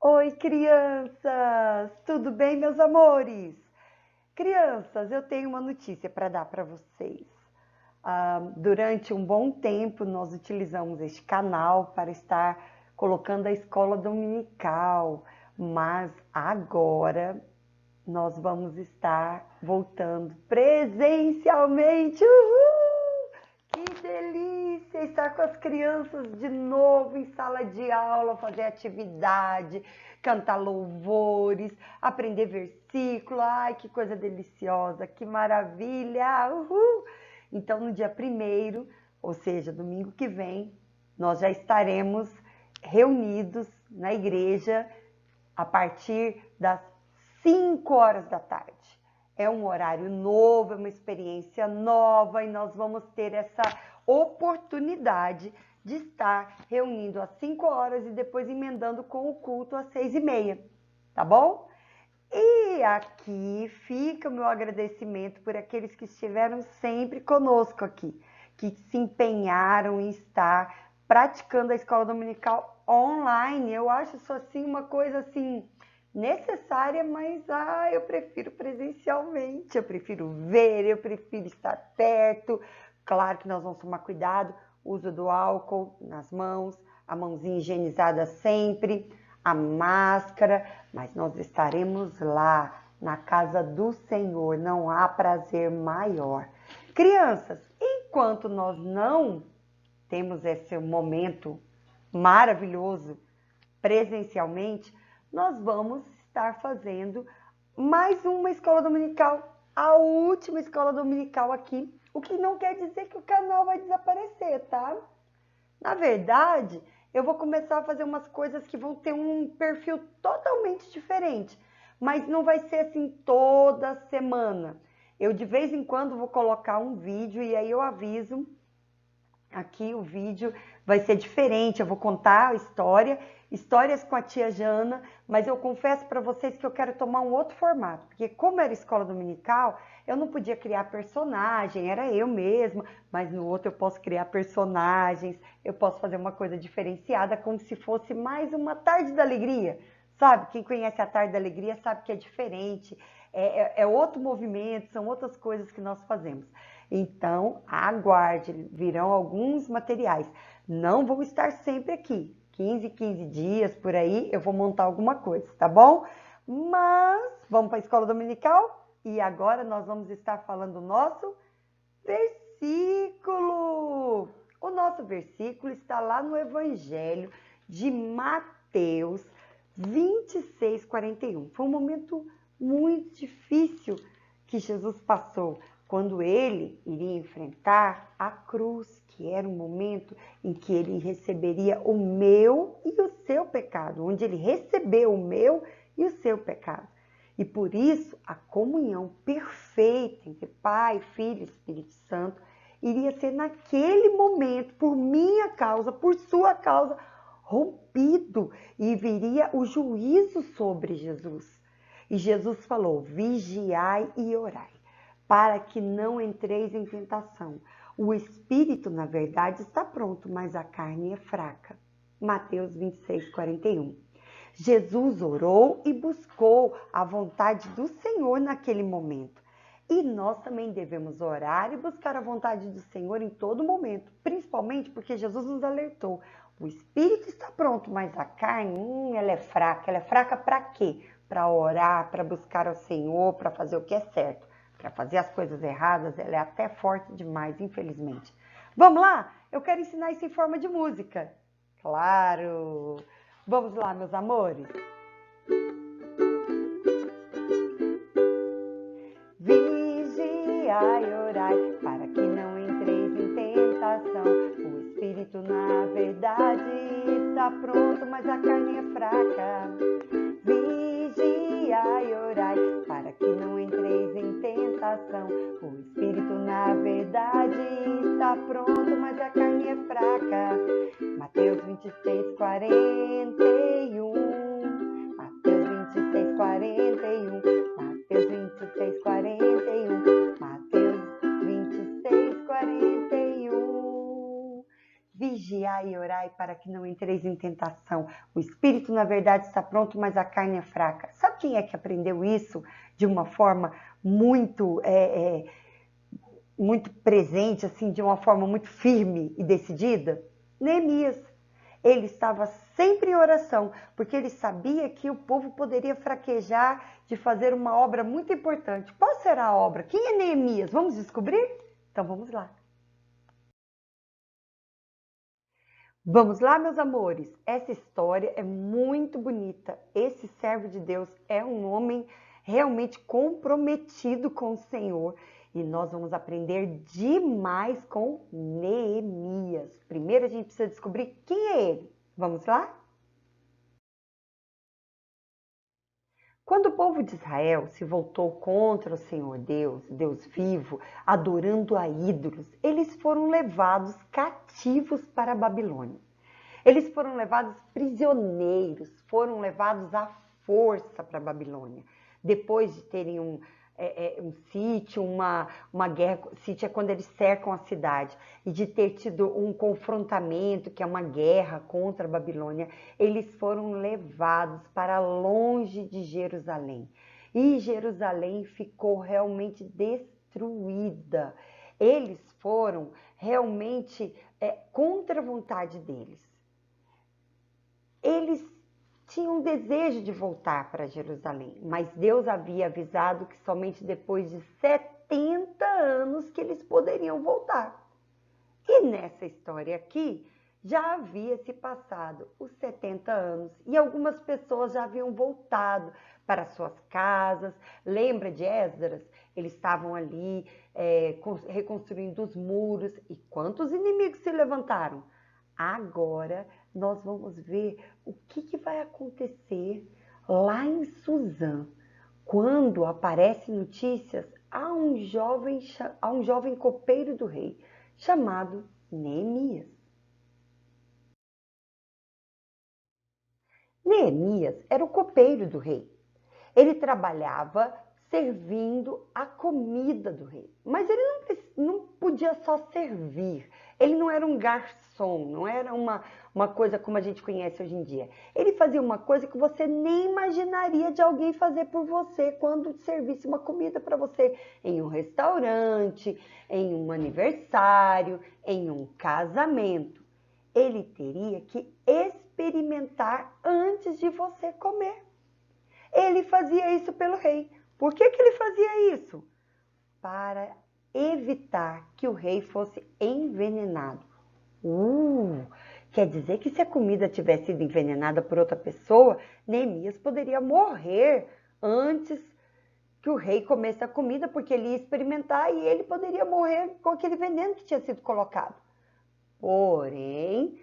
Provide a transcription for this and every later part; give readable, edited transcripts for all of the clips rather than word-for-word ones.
Oi, crianças! Tudo bem, meus amores? Crianças, eu tenho uma notícia para dar para vocês. Durante um bom tempo, nós utilizamos este canal para estar colocando a escola dominical, mas agora nós vamos estar voltando presencialmente. Uhul! Que delícia estar com as crianças de novo em sala de aula, fazer atividade, cantar louvores, aprender versículo. Ai, que coisa deliciosa, que maravilha! Uhul! Então, no dia 1º, ou seja, domingo que vem, nós já estaremos reunidos na igreja a partir das 5 horas da tarde. É um horário novo, é uma experiência nova e nós vamos ter essa oportunidade de estar reunindo às 5 horas e depois emendando com o culto às 6h30, tá bom? E aqui fica o meu agradecimento por aqueles que estiveram sempre conosco aqui, que se empenharam em estar praticando a escola dominical online. Eu acho isso assim uma coisa assim necessária, mas eu prefiro presencialmente, eu prefiro ver, eu prefiro estar perto. Claro que nós vamos tomar cuidado, uso do álcool nas mãos, a mãozinha higienizada sempre, a máscara, mas nós estaremos lá na casa do Senhor, não há prazer maior. Crianças, enquanto nós não temos esse momento maravilhoso presencialmente, nós vamos estar fazendo mais uma escola dominical, a última escola dominical aqui, o que não quer dizer que o canal vai desaparecer, tá? Na verdade, eu vou começar a fazer umas coisas que vão ter um perfil totalmente diferente, mas não vai ser assim toda semana. Eu de vez em quando vou colocar um vídeo e aí eu aviso. Aqui o vídeo vai ser diferente, eu vou contar a histórias com a tia Jana, mas eu confesso para vocês que eu quero tomar um outro formato, porque como era escola dominical, eu não podia criar personagem, era eu mesma, mas no outro eu posso criar personagens, eu posso fazer uma coisa diferenciada, como se fosse mais uma tarde da alegria, sabe? Quem conhece a tarde da alegria sabe que é diferente, é outro movimento, são outras coisas que nós fazemos. Então, aguarde, virão alguns materiais. Não vou estar sempre aqui. 15 dias por aí eu vou montar alguma coisa, tá bom? Mas vamos para a escola dominical e agora nós vamos estar falando o nosso versículo. O nosso versículo está lá no Evangelho de Mateus 26:41. Foi um momento muito difícil que Jesus passou quando ele iria enfrentar a cruz, que era um momento em que ele receberia o meu e o seu pecado, onde ele recebeu o meu e o seu pecado. E por isso a comunhão perfeita entre Pai, Filho e Espírito Santo iria ser naquele momento, por minha causa, por sua causa, rompido, e viria o juízo sobre Jesus. E Jesus falou: vigiai e orai, para que não entreis em tentação. O espírito, na verdade, está pronto, mas a carne é fraca. Mateus 26:41. Jesus orou e buscou a vontade do Senhor naquele momento. E nós também devemos orar e buscar a vontade do Senhor em todo momento, principalmente porque Jesus nos alertou. O espírito está pronto, mas a carne, ela é fraca. Ela é fraca para quê? Para orar, para buscar ao Senhor, para fazer o que é certo. Para fazer as coisas erradas, ela é até forte demais, infelizmente. Vamos lá? Eu quero ensinar isso em forma de música. Claro! Vamos lá, meus amores? Vigiai e orai, para que não entreis em tentação. O espírito, na verdade, está pronto, mas a carne é fraca. Vigiai e orai, para que não entreis em tentação. O espírito, na verdade, está pronto, mas a carne é fraca. Mateus 26:41. Mateus 26:41. Mateus 26:41. Mateus 26:41. Vigiai vigiai e orai para que não entreis em tentação. O espírito, na verdade, está pronto, mas a carne é fraca. Sabe quem é que aprendeu isso de uma forma muito, muito presente, assim, de uma forma muito firme e decidida? Neemias. Ele estava sempre em oração, porque ele sabia que o povo poderia fraquejar de fazer uma obra muito importante. Qual será a obra? Quem é Neemias? Vamos descobrir? Então vamos lá. Vamos lá, meus amores. Essa história é muito bonita. Esse servo de Deus é um homem realmente comprometido com o Senhor. E nós vamos aprender demais com Neemias. Primeiro a gente precisa descobrir quem é ele. Vamos lá? Quando o povo de Israel se voltou contra o Senhor Deus, Deus vivo, adorando a ídolos, eles foram levados cativos para a Babilônia. Eles foram levados prisioneiros, foram levados à força para a Babilônia. Depois de terem um sítio, uma guerra, sítio é quando eles cercam a cidade, e de ter tido um confrontamento, que é uma guerra contra a Babilônia, eles foram levados para longe de Jerusalém. E Jerusalém ficou realmente destruída. Eles foram realmente contra a vontade deles. Eles tinham desejo de voltar para Jerusalém, mas Deus havia avisado que somente depois de 70 anos que eles poderiam voltar. E nessa história aqui, já havia se passado os 70 anos e algumas pessoas já haviam voltado para suas casas. Lembra de Esdras? Eles estavam ali reconstruindo os muros. E quantos inimigos se levantaram? Agora nós vamos ver o que vai acontecer lá em Suzã, quando aparecem notícias a um jovem copeiro do rei, chamado Neemias. Neemias era o copeiro do rei. Ele trabalhava servindo a comida do rei. Mas ele não podia só servir. Ele não era um garçom, não era uma coisa como a gente conhece hoje em dia. Ele fazia uma coisa que você nem imaginaria de alguém fazer por você quando servisse uma comida para você em um restaurante, em um aniversário, em um casamento. Ele teria que experimentar antes de você comer. Ele fazia isso pelo rei. Por que ele fazia isso? Para evitar que o rei fosse envenenado. Quer dizer que se a comida tivesse sido envenenada por outra pessoa, Neemias poderia morrer antes que o rei comesse a comida, porque ele ia experimentar e ele poderia morrer com aquele veneno que tinha sido colocado. Porém,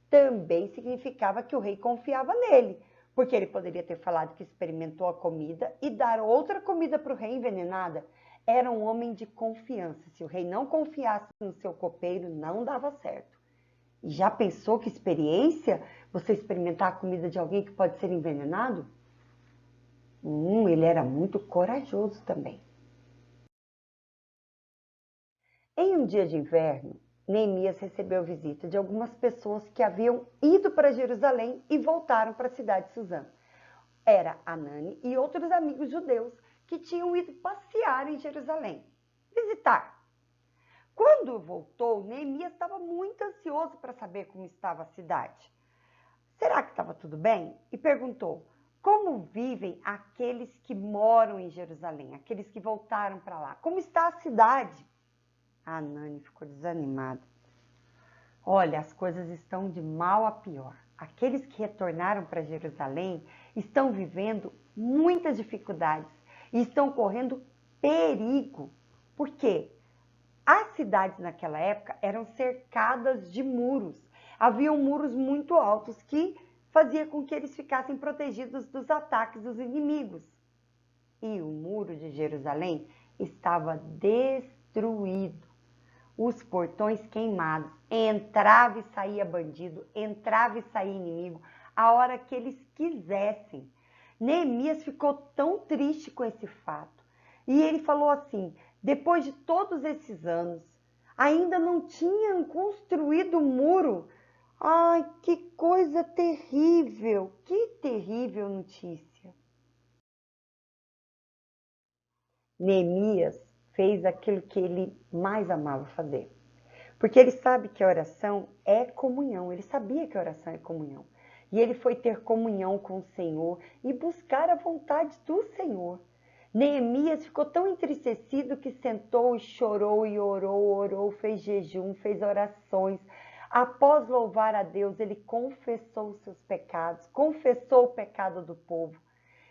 também significava que o rei confiava nele, porque ele poderia ter falado que experimentou a comida e dar outra comida para o rei envenenada. Era um homem de confiança. Se o rei não confiasse no seu copeiro, não dava certo. E já pensou que experiência você experimentar a comida de alguém que pode ser envenenado? Ele era muito corajoso também. Em um dia de inverno, Neemias recebeu visita de algumas pessoas que haviam ido para Jerusalém e voltaram para a cidade de Suzã. Era Anani e outros amigos judeus que tinham ido passear em Jerusalém, visitar. Quando voltou, Neemias estava muito ansioso para saber como estava a cidade. Será que estava tudo bem? E perguntou: como vivem aqueles que moram em Jerusalém, aqueles que voltaram para lá? Como está a cidade? A Anani ficou desanimada. Olha, as coisas estão de mal a pior. Aqueles que retornaram para Jerusalém estão vivendo muitas dificuldades e estão correndo perigo. Por quê? As cidades naquela época eram cercadas de muros. Haviam muros muito altos que fazia com que eles ficassem protegidos dos ataques dos inimigos. E o muro de Jerusalém estava destruído. Os portões queimados, entrava e saía bandido, entrava e saía inimigo, a hora que eles quisessem. Neemias ficou tão triste com esse fato. E ele falou assim: depois de todos esses anos, ainda não tinham construído o muro. Ai, que coisa terrível! Que terrível notícia! Neemias fez aquilo que ele mais amava fazer. Porque ele sabe que a oração é comunhão, ele sabia que a oração é comunhão. E ele foi ter comunhão com o Senhor e buscar a vontade do Senhor. Neemias ficou tão entristecido que sentou e chorou e orou, fez jejum, fez orações. Após louvar a Deus, ele confessou os seus pecados, confessou o pecado do povo.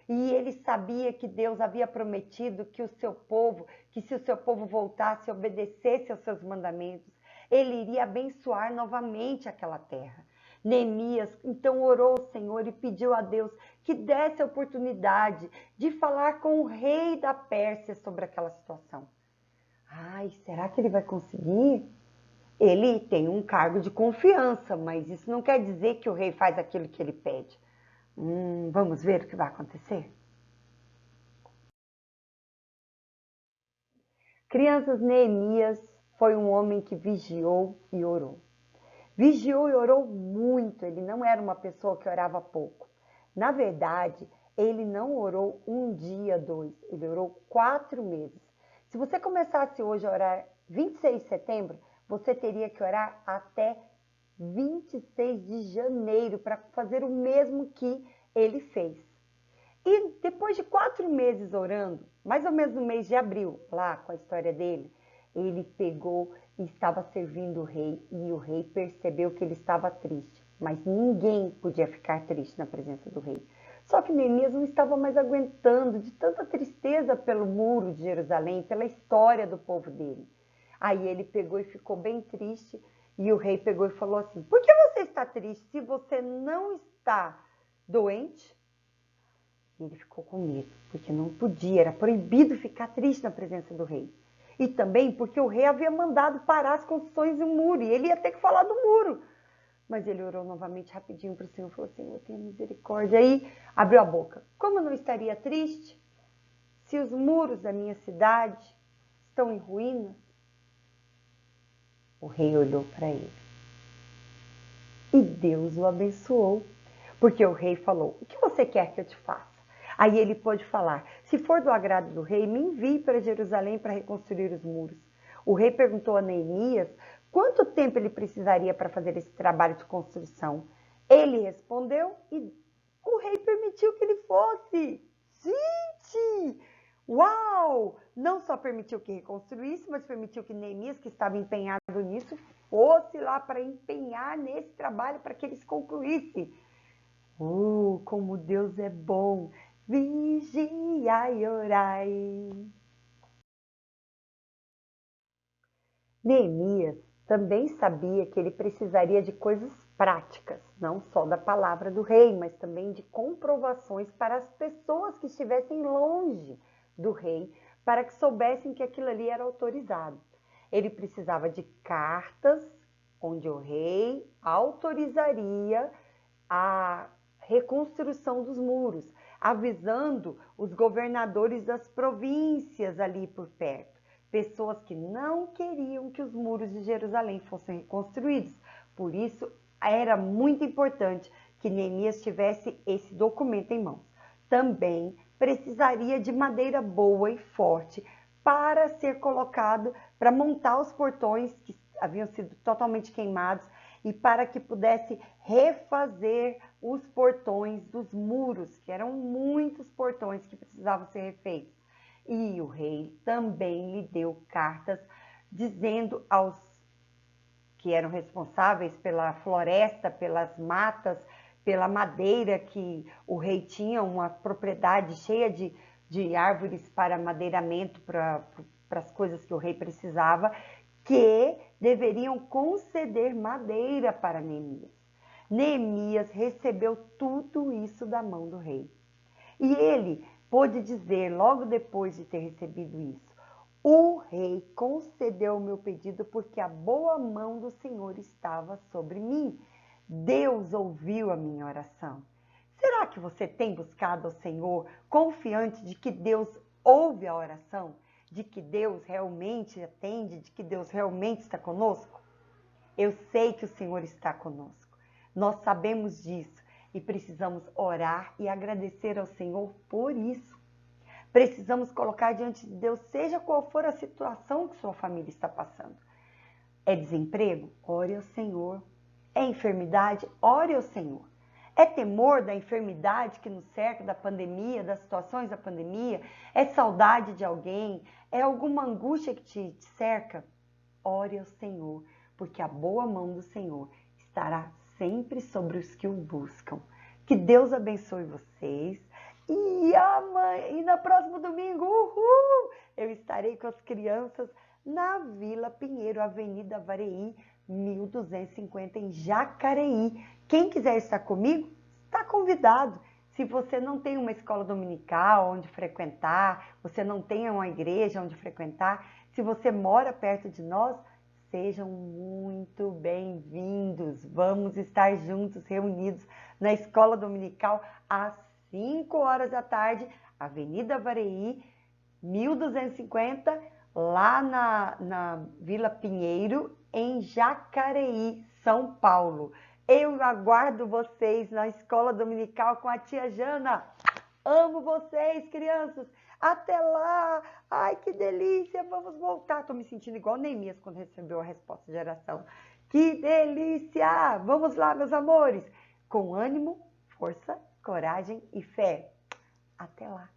E ele sabia que Deus havia prometido que o seu povo, que se o seu povo voltasse e obedecesse aos seus mandamentos, ele iria abençoar novamente aquela terra. Neemias então orou ao Senhor e pediu a Deus que desse a oportunidade de falar com o rei da Pérsia sobre aquela situação. Ai, será que ele vai conseguir? Ele tem um cargo de confiança, mas isso não quer dizer que o rei faz aquilo que ele pede. Vamos ver o que vai acontecer? Crianças, Neemias foi um homem que vigiou e orou. Vigiou e orou muito, ele não era uma pessoa que orava pouco. Na verdade, ele não orou um dia, dois, ele orou 4 meses. Se você começasse hoje a orar 26 de setembro, você teria que orar até 26 de janeiro para fazer o mesmo que ele fez. E depois de 4 meses orando, mais ou menos no mês de abril, lá com a história dele, ele pegou e estava servindo o rei, e o rei percebeu que ele estava triste. Mas ninguém podia ficar triste na presença do rei. Só que Neemias não estava mais aguentando de tanta tristeza pelo muro de Jerusalém, pela história do povo dele. Aí ele pegou e ficou bem triste, e o rei pegou e falou assim: por que você está triste se você não está doente? E ele ficou com medo, porque não podia, era proibido ficar triste na presença do rei. E também porque o rei havia mandado parar as construções do muro, e ele ia ter que falar do muro. Mas ele orou novamente rapidinho para o Senhor, falou: Senhor, tenha misericórdia. Aí abriu a boca: como eu não estaria triste se os muros da minha cidade estão em ruínas? O rei olhou para ele e Deus o abençoou, porque o rei falou: o que você quer que eu te faça? Aí ele pôde falar: se for do agrado do rei, me envie para Jerusalém para reconstruir os muros. O rei perguntou a Neemias quanto tempo ele precisaria para fazer esse trabalho de construção. Ele respondeu e o rei permitiu que ele fosse. Gente! Uau! Não só permitiu que reconstruísse, mas permitiu que Neemias, que estava empenhado nisso, fosse lá para empenhar nesse trabalho para que eles concluíssem. Como Deus é bom! Vigiai e orai. Neemias também sabia que ele precisaria de coisas práticas, não só da palavra do rei, mas também de comprovações para as pessoas que estivessem longe do rei, para que soubessem que aquilo ali era autorizado. Ele precisava de cartas onde o rei autorizaria a reconstrução dos muros, avisando os governadores das províncias ali por perto, pessoas que não queriam que os muros de Jerusalém fossem reconstruídos. Por isso, era muito importante que Neemias tivesse esse documento em mãos. Também precisaria de madeira boa e forte para ser colocado, para montar os portões que haviam sido totalmente queimados e para que pudesse refazer os portões dos muros, que eram muitos portões que precisavam ser refeitos. E o rei também lhe deu cartas dizendo aos que eram responsáveis pela floresta, pelas matas, pela madeira, que o rei tinha uma propriedade cheia de árvores para madeiramento, para as coisas que o rei precisava, que deveriam conceder madeira para Neemias. Neemias recebeu tudo isso da mão do rei. E ele pôde dizer, logo depois de ter recebido isso: o rei concedeu o meu pedido porque a boa mão do Senhor estava sobre mim. Deus ouviu a minha oração. Será que você tem buscado ao Senhor confiante de que Deus ouve a oração? De que Deus realmente atende? De que Deus realmente está conosco? Eu sei que o Senhor está conosco. Nós sabemos disso e precisamos orar e agradecer ao Senhor por isso. Precisamos colocar diante de Deus, seja qual for a situação que sua família está passando. É desemprego? Ore ao Senhor. É enfermidade? Ore ao Senhor. É temor da enfermidade que nos cerca, da pandemia, das situações da pandemia? É saudade de alguém? É alguma angústia que te cerca? Ore ao Senhor, porque a boa mão do Senhor estará sempre sobre os que o buscam. Que Deus abençoe vocês. E no próximo domingo, eu estarei com as crianças na Vila Pinheiro, Avenida Vareí, 1250, em Jacareí. Quem quiser estar comigo, está convidado. Se você não tem uma escola dominical onde frequentar, você não tem uma igreja onde frequentar, se você mora perto de nós, sejam muito bem-vindos. Vamos estar juntos, reunidos na escola dominical às 5 horas da tarde, Avenida Vareí, 1250, lá na Vila Pinheiro, em Jacareí, São Paulo. Eu aguardo vocês na escola dominical com a tia Jana. Amo vocês, crianças. Até lá. Ai, que delícia. Vamos voltar. Tô me sentindo igual Neemias quando recebeu a resposta de oração. Que delícia. Vamos lá, meus amores. Com ânimo, força, coragem e fé. Até lá.